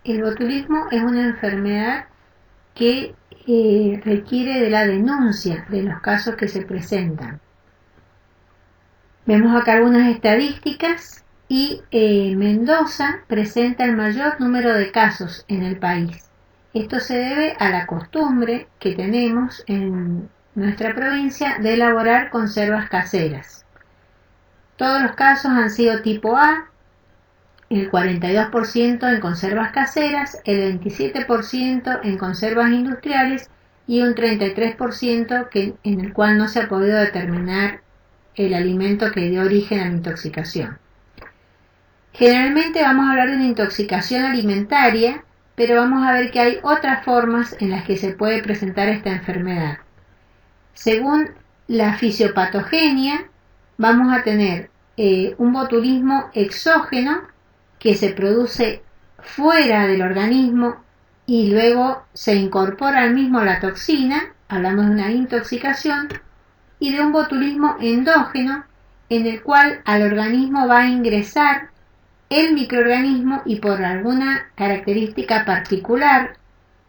El botulismo es una enfermedad que requiere de la denuncia de los casos que se presentan. Vemos acá algunas estadísticas y Mendoza presenta el mayor número de casos en el país. Esto se debe a la costumbre que tenemos en nuestra provincia de elaborar conservas caseras. Todos los casos han sido tipo A, el 42% en conservas caseras, el 27% en conservas industriales y un 33% en el cual no se ha podido determinar el alimento que dio origen a la intoxicación. Generalmente vamos a hablar de una intoxicación alimentaria, pero vamos a ver que hay otras formas en las que se puede presentar esta enfermedad. Según la fisiopatogenia, vamos a tener un botulismo exógeno que se produce fuera del organismo y luego se incorpora al mismo la toxina, hablamos de una intoxicación, y de un botulismo endógeno en el cual al organismo va a ingresar el microorganismo y por alguna característica particular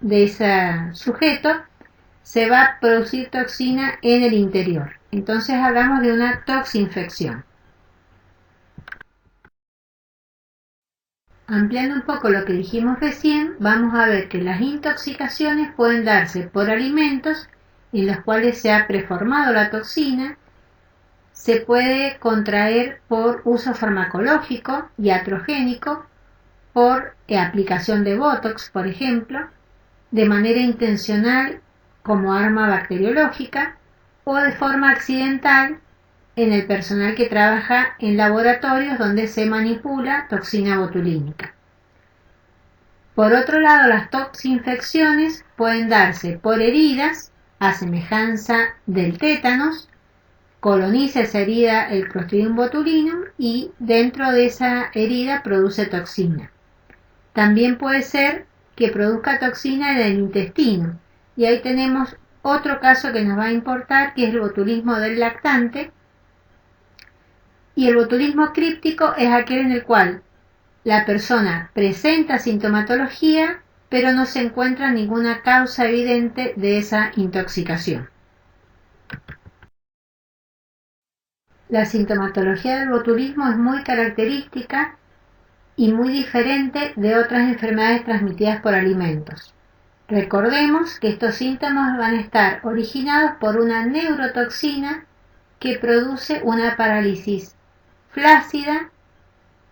de ese sujeto se va a producir toxina en el interior. Entonces hablamos de una toxinfección. Ampliando un poco lo que dijimos recién, vamos a ver que las intoxicaciones pueden darse por alimentos en los cuales se ha preformado la toxina, se puede contraer por uso farmacológico iatrogénico, por aplicación de Botox, por ejemplo, de manera intencional como arma bacteriológica o de forma accidental en el personal que trabaja en laboratorios donde se manipula toxina botulínica. Por otro lado, las toxinfecciones pueden darse por heridas, a semejanza del tétanos, coloniza esa herida el Clostridium botulinum y dentro de esa herida produce toxina. También puede ser que produzca toxina en el intestino y ahí tenemos otro caso que nos va a importar, que es el botulismo del lactante. Y el botulismo críptico es aquel en el cual la persona presenta sintomatología, pero no se encuentra ninguna causa evidente de esa intoxicación. La sintomatología del botulismo es muy característica y muy diferente de otras enfermedades transmitidas por alimentos. Recordemos que estos síntomas van a estar originados por una neurotoxina que produce una parálisis flácida,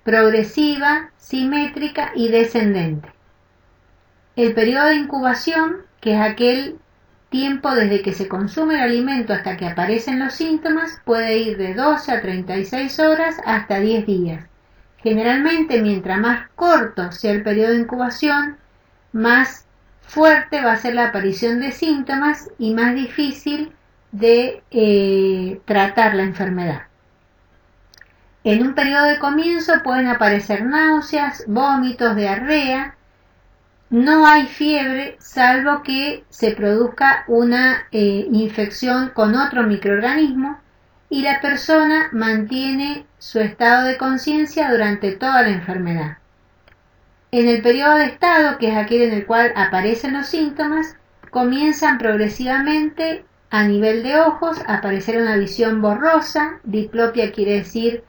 progresiva, simétrica y descendente. El periodo de incubación, que es aquel tiempo desde que se consume el alimento hasta que aparecen los síntomas, puede ir de 12 a 36 horas hasta 10 días. Generalmente, mientras más corto sea el periodo de incubación, más fuerte va a ser la aparición de síntomas y más difícil de tratar la enfermedad. En un periodo de comienzo pueden aparecer náuseas, vómitos, diarrea. No hay fiebre salvo que se produzca una infección con otro microorganismo y la persona mantiene su estado de conciencia durante toda la enfermedad. En el periodo de estado, que es aquel en el cual aparecen los síntomas, comienzan progresivamente a nivel de ojos a aparecer una visión borrosa. Diplopia quiere decir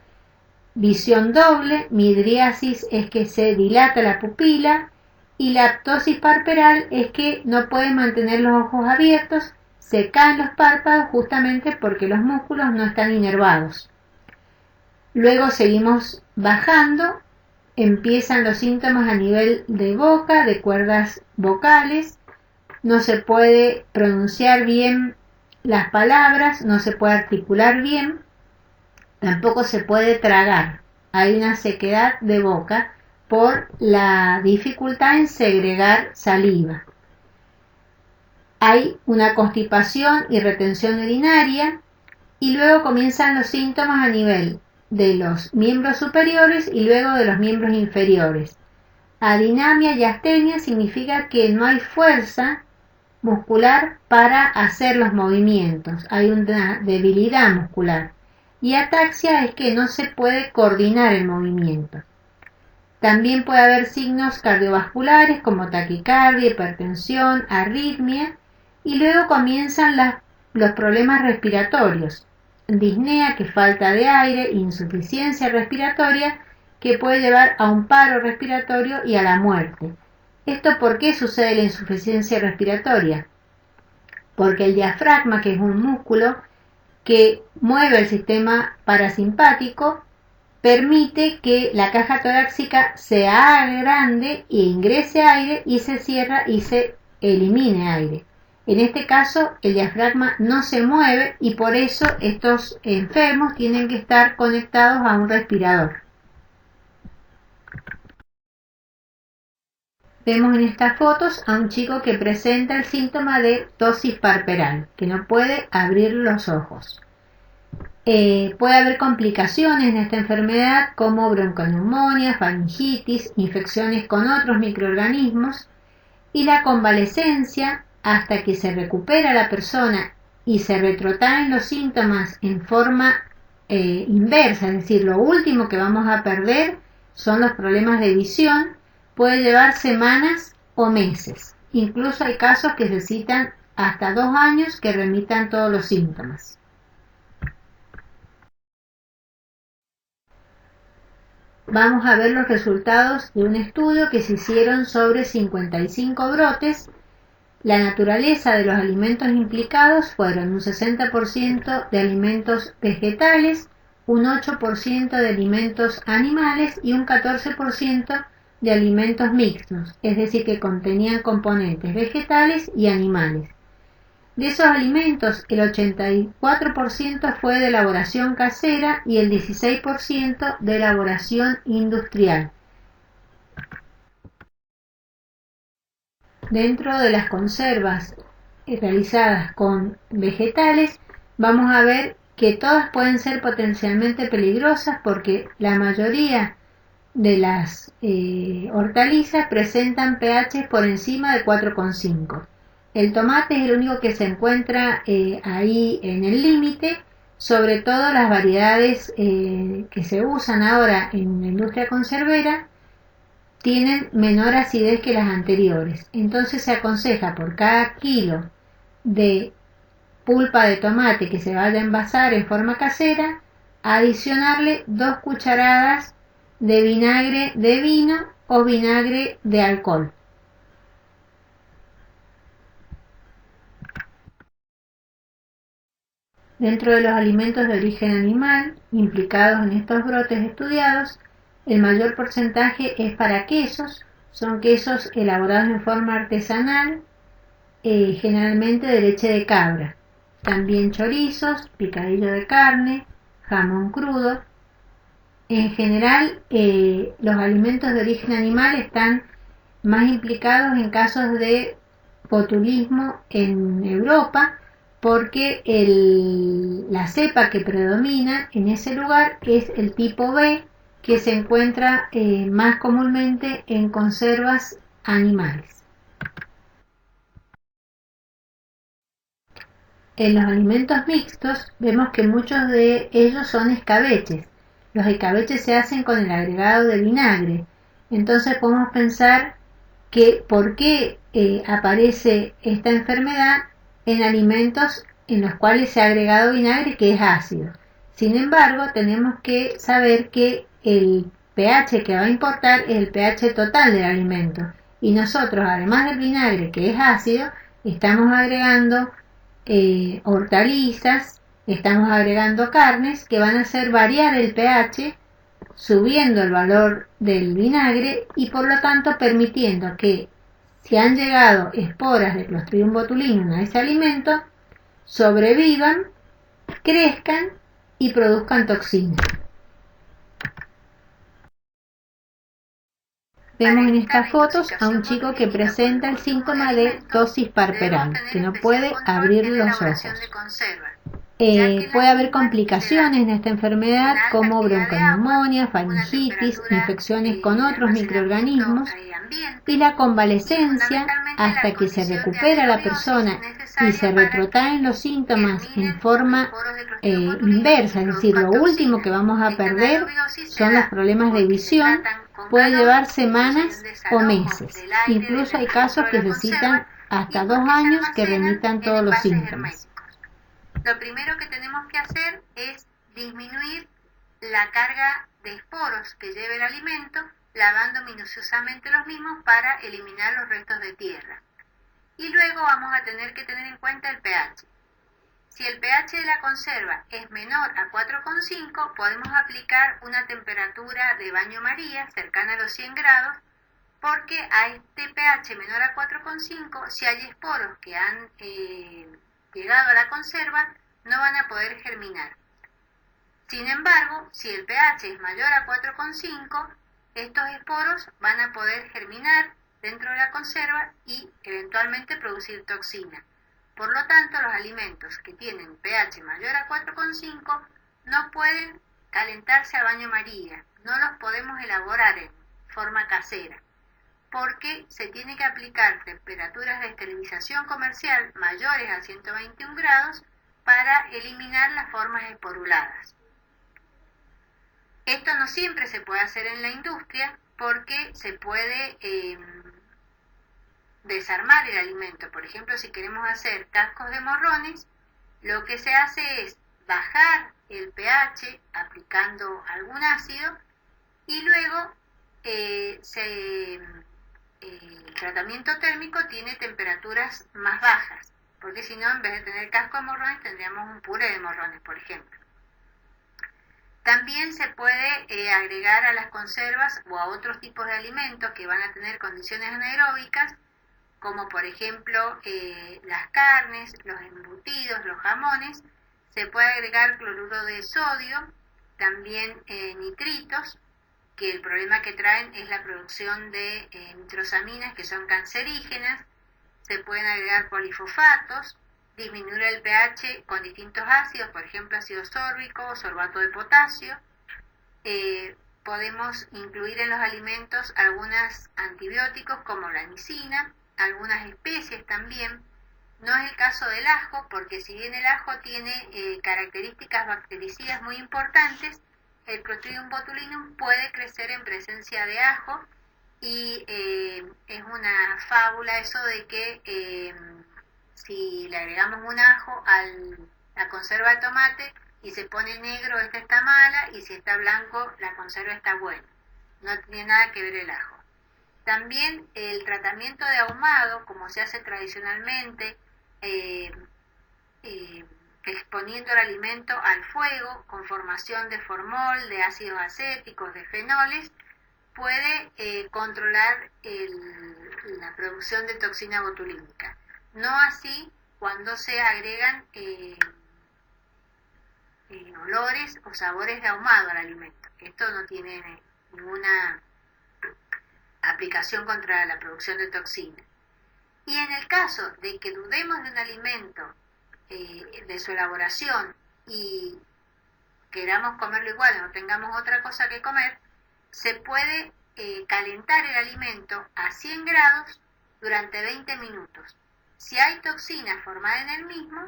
visión doble, midriasis es que se dilata la pupila y la ptosis parperal es que no pueden mantener los ojos abiertos, se caen los párpados justamente porque los músculos no están inervados. Luego seguimos bajando, empiezan los síntomas a nivel de boca, de cuerdas vocales, no se puede pronunciar bien las palabras, no se puede articular bien, tampoco se puede tragar. Hay una sequedad de boca por la dificultad en segregar saliva. Hay una constipación y retención urinaria y luego comienzan los síntomas a nivel de los miembros superiores y luego de los miembros inferiores. Adinamia y astenia significa que no hay fuerza muscular para hacer los movimientos, hay una debilidad muscular. Y ataxia es que no se puede coordinar el movimiento. También puede haber signos cardiovasculares como taquicardia, hipertensión, arritmia, y luego comienzan los problemas respiratorios, disnea, que es falta de aire, insuficiencia respiratoria, que puede llevar a un paro respiratorio y a la muerte. ¿Esto por qué sucede la insuficiencia respiratoria? Porque el diafragma, que es un músculo que mueve el sistema parasimpático, permite que la caja torácica se haga grande e ingrese aire y se cierra y se elimine aire. En este caso, el diafragma no se mueve y por eso estos enfermos tienen que estar conectados a un respirador. Vemos en estas fotos a un chico que presenta el síntoma de ptosis parperal, que no puede abrir los ojos. Puede haber complicaciones en esta enfermedad como bronconeumonía, faringitis, infecciones con otros microorganismos, y la convalecencia hasta que se recupera la persona y se retrotraen los síntomas en forma inversa, es decir, lo último que vamos a perder son los problemas de visión, puede llevar semanas o meses. Incluso hay casos que necesitan hasta 2 años que remitan todos los síntomas. Vamos a ver los resultados de un estudio que se hicieron sobre 55 brotes. La naturaleza de los alimentos implicados fueron un 60% de alimentos vegetales, un 8% de alimentos animales y un 14% de alimentos mixtos, es decir, que contenían componentes vegetales y animales. De esos alimentos, el 84% fue de elaboración casera y el 16% de elaboración industrial. Dentro de las conservas realizadas con vegetales, vamos a ver que todas pueden ser potencialmente peligrosas porque la mayoría de las hortalizas presentan pH por encima de 4,5. El tomate es el único que se encuentra ahí en el límite, sobre todo las variedades que se usan ahora en la industria conservera tienen menor acidez que las anteriores. Entonces se aconseja por cada kilo de pulpa de tomate que se vaya a envasar en forma casera, adicionarle 2 cucharadas de vinagre de vino o vinagre de alcohol. Dentro de los alimentos de origen animal implicados en estos brotes estudiados, el mayor porcentaje es para quesos, son quesos elaborados en forma artesanal, generalmente de leche de cabra. También chorizos, picadillo de carne, jamón crudo. En general, los alimentos de origen animal están más implicados en casos de botulismo en Europa, porque la cepa que predomina en ese lugar es el tipo B, que se encuentra más comúnmente en conservas animales. En los alimentos mixtos vemos que muchos de ellos son escabeches. Los escabeches se hacen con el agregado de vinagre. Entonces podemos pensar que por qué aparece esta enfermedad en alimentos en los cuales se ha agregado vinagre, que es ácido. Sin embargo, tenemos que saber que el pH que va a importar es el pH total del alimento. Y nosotros, además del vinagre, que es ácido, estamos agregando hortalizas, estamos agregando carnes que van a hacer variar el pH, subiendo el valor del vinagre y por lo tanto permitiendo que si han llegado esporas de Clostridium botulinum a ese alimento, sobrevivan, crezcan y produzcan toxinas. Vemos en estas fotos a un chico que presenta el síntoma de ptosis parperal, que no puede abrir los ojos. Puede haber complicaciones en esta enfermedad como bronconeumonía, faringitis, infecciones con otros microorganismos y la convalecencia hasta que se recupera la persona y se retrotraen los síntomas en forma inversa, es decir, lo último que vamos a perder son los problemas de visión puede llevar semanas o meses. Incluso hay casos que necesitan hasta 2 años que remitan todos los síntomas. Lo primero que tenemos que hacer es disminuir la carga de esporos que lleve el alimento, lavando minuciosamente los mismos para eliminar los restos de tierra. Y luego vamos a tener que tener en cuenta el pH. Si el pH de la conserva es menor a 4,5, podemos aplicar una temperatura de baño María cercana a los 100 grados, porque a este pH menor a 4,5, si hay esporos que han llegado a la conserva, no van a poder germinar. Sin embargo, si el pH es mayor a 4,5, estos esporos van a poder germinar dentro de la conserva y eventualmente producir toxina. Por lo tanto, los alimentos que tienen pH mayor a 4,5 no pueden calentarse a baño María, no los podemos elaborar en forma casera, porque se tiene que aplicar temperaturas de esterilización comercial mayores a 121 grados para eliminar las formas esporuladas. Esto no siempre se puede hacer en la industria porque se puede desarmar el alimento. Por ejemplo, si queremos hacer cascos de morrones, lo que se hace es bajar el pH aplicando algún ácido y luego el tratamiento térmico tiene temperaturas más bajas, porque si no, en vez de tener casco de morrones, tendríamos un puré de morrones, por ejemplo. También se puede agregar a las conservas o a otros tipos de alimentos que van a tener condiciones anaeróbicas, como por ejemplo las carnes, los embutidos, los jamones. Se puede agregar cloruro de sodio, también nitritos, que el problema que traen es la producción de nitrosaminas que son cancerígenas. Se pueden agregar polifosfatos, disminuir el pH con distintos ácidos, por ejemplo ácido sórbico o sorbato de potasio. Podemos incluir en los alimentos algunos antibióticos como la nicina, algunas especies también. No es el caso del ajo, porque si bien el ajo tiene características bactericidas muy importantes, el Clostridium botulinum puede crecer en presencia de ajo y es una fábula eso de que si le agregamos un ajo a la conserva de tomate y se pone negro, esta está mala, y si está blanco, la conserva está buena. No tiene nada que ver el ajo. También el tratamiento de ahumado, como se hace tradicionalmente, exponiendo el alimento al fuego con formación de formol, de ácidos acéticos, de fenoles, puede controlar la producción de toxina botulínica. No así cuando se agregan olores o sabores de ahumado al alimento. Esto no tiene ninguna aplicación contra la producción de toxina. Y en el caso de que dudemos de un alimento, de su elaboración, y queramos comerlo igual, no tengamos otra cosa que comer, se puede calentar el alimento a 100 grados durante 20 minutos. Si hay toxina formada en el mismo,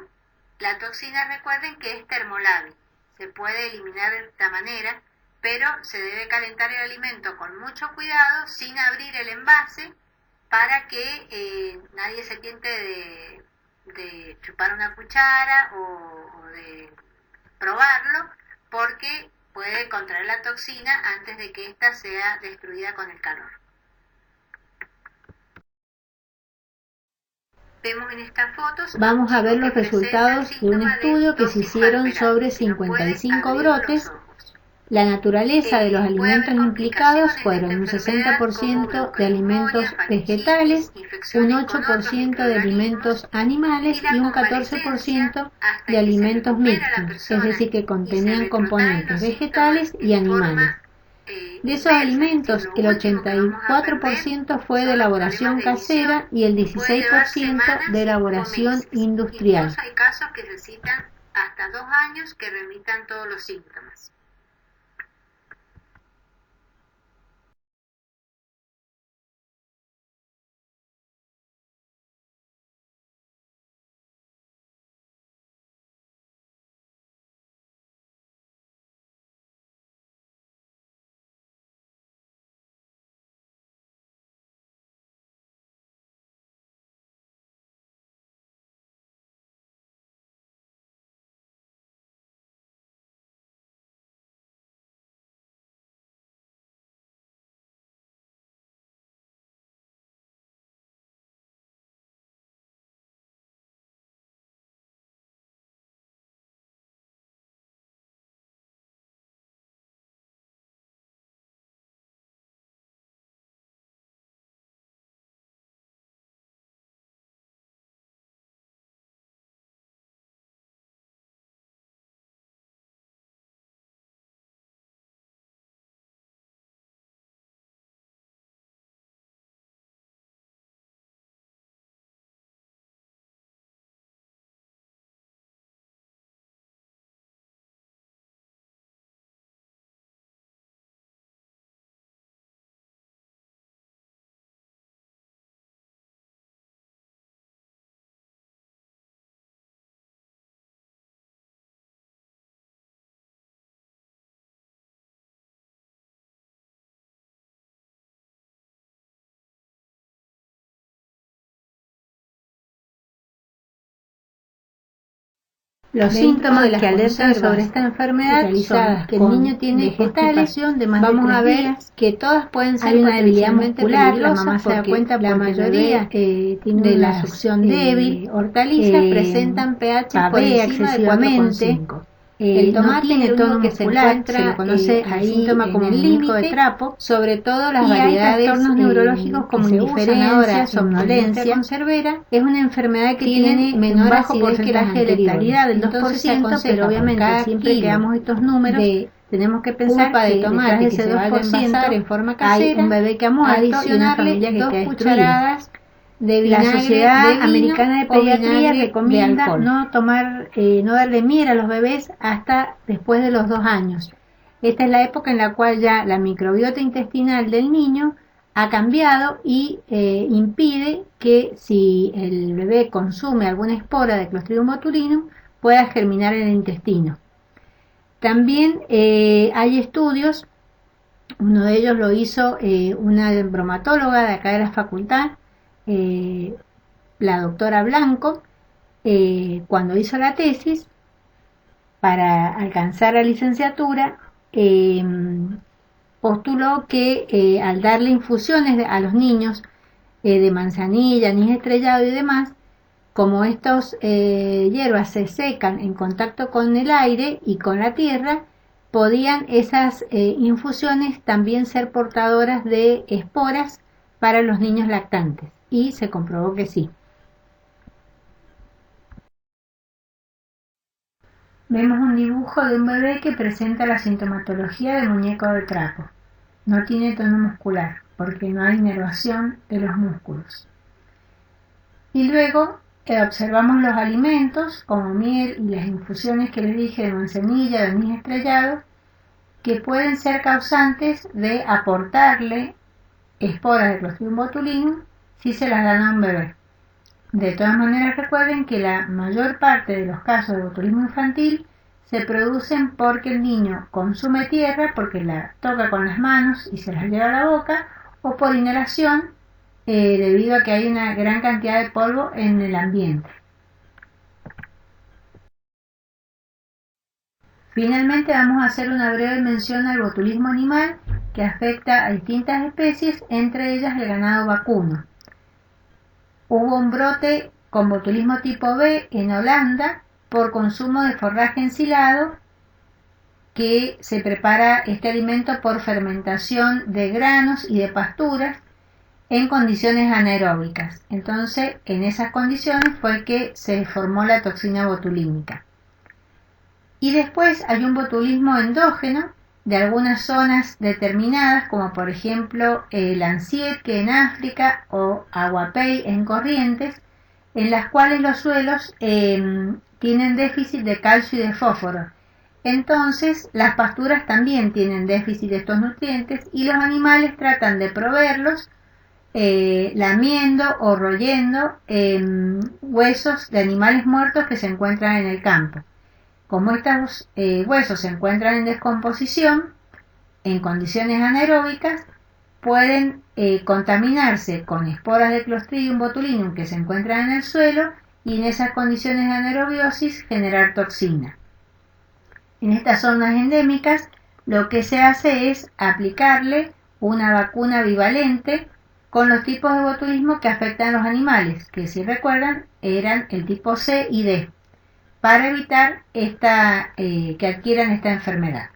la toxina, recuerden que es termolábil, se puede eliminar de esta manera, pero se debe calentar el alimento con mucho cuidado, sin abrir el envase, para que nadie se tiente de chupar una cuchara o de probarlo, porque puede contraer la toxina antes de que ésta sea destruida con el calor. Vemos en estas fotos. Vamos a ver los resultados de un estudio que se hicieron sobre 55 brotes. La naturaleza de los alimentos implicados fueron un 60% de alimentos vegetales, un 8% de alimentos animales y un 14% de alimentos mixtos, es decir, que contenían componentes vegetales y animales. De esos alimentos, el 84% fue de elaboración casera y el 16% de elaboración industrial. Hay casos que necesitan hasta 2 años que remitan todos los síntomas. Los síntomas que alertan sobre esta enfermedad son que el niño tiene constipación de más de 3 días. Vamos a ver que todas pueden ser una debilidad muscular, la mamá se da cuenta la mayoría de la succión débil, hortalizas presentan pH por encima de 4,5. El tomate tiene tono muscular, se lo conoce al síntoma como el límite de trapo, sobre todo las variedades de trastornos neurológicos como indiferencia, somnolencia, conservera, es una enfermedad que tiene menor bajo porcentaje de letalidad del 2%, pero obviamente siempre que damos estos números tenemos que pensar que detrás de ese 2% en forma casera hay un bebé que ha muerto y una familia que 2 cucharadas de vinagre. La Sociedad Americana de Pediatría recomienda no darle miel a los bebés hasta después de los 2 años. Esta es la época en la cual ya la microbiota intestinal del niño ha cambiado y impide que si el bebé consume alguna espora de Clostridium botulinum pueda germinar en el intestino. También hay estudios, uno de ellos lo hizo una bromatóloga de acá de la facultad, la doctora Blanco, cuando hizo la tesis para alcanzar la licenciatura, postuló que al darle infusiones a los niños de manzanilla, anís estrellado y demás, como estos hierbas se secan en contacto con el aire y con la tierra, podían esas infusiones también ser portadoras de esporas para los niños lactantes. Y se comprobó que sí. Vemos un dibujo de un bebé que presenta la sintomatología de muñeco de trapo. No tiene tono muscular porque no hay inervación de los músculos. Y luego observamos los alimentos como miel y las infusiones que les dije de manzanilla, de anís estrellado, que pueden ser causantes de aportarle esporas de Clostridium botulinum si se las dan a un bebé. De todas maneras, recuerden que la mayor parte de los casos de botulismo infantil se producen porque el niño consume tierra, porque la toca con las manos y se las lleva a la boca, o por inhalación debido a que hay una gran cantidad de polvo en el ambiente. Finalmente vamos a hacer una breve mención al botulismo animal que afecta a distintas especies, entre ellas el ganado vacuno. Hubo un brote con botulismo tipo B en Holanda por consumo de forraje ensilado, que se prepara este alimento por fermentación de granos y de pasturas en condiciones anaeróbicas. Entonces, en esas condiciones fue que se formó la toxina botulínica. Y después hay un botulismo endógeno de algunas zonas determinadas, como por ejemplo el Ansiedque en África o Aguapey en Corrientes, en las cuales los suelos tienen déficit de calcio y de fósforo. Entonces las pasturas también tienen déficit de estos nutrientes y los animales tratan de proveerlos lamiendo o royendo huesos de animales muertos que se encuentran en el campo. Como estos huesos se encuentran en descomposición, en condiciones anaeróbicas, pueden contaminarse con esporas de Clostridium botulinum que se encuentran en el suelo y en esas condiciones de anaerobiosis generar toxina. En estas zonas endémicas lo que se hace es aplicarle una vacuna bivalente con los tipos de botulismo que afectan a los animales, que si recuerdan eran el tipo C y D, para evitar que adquieran esta enfermedad.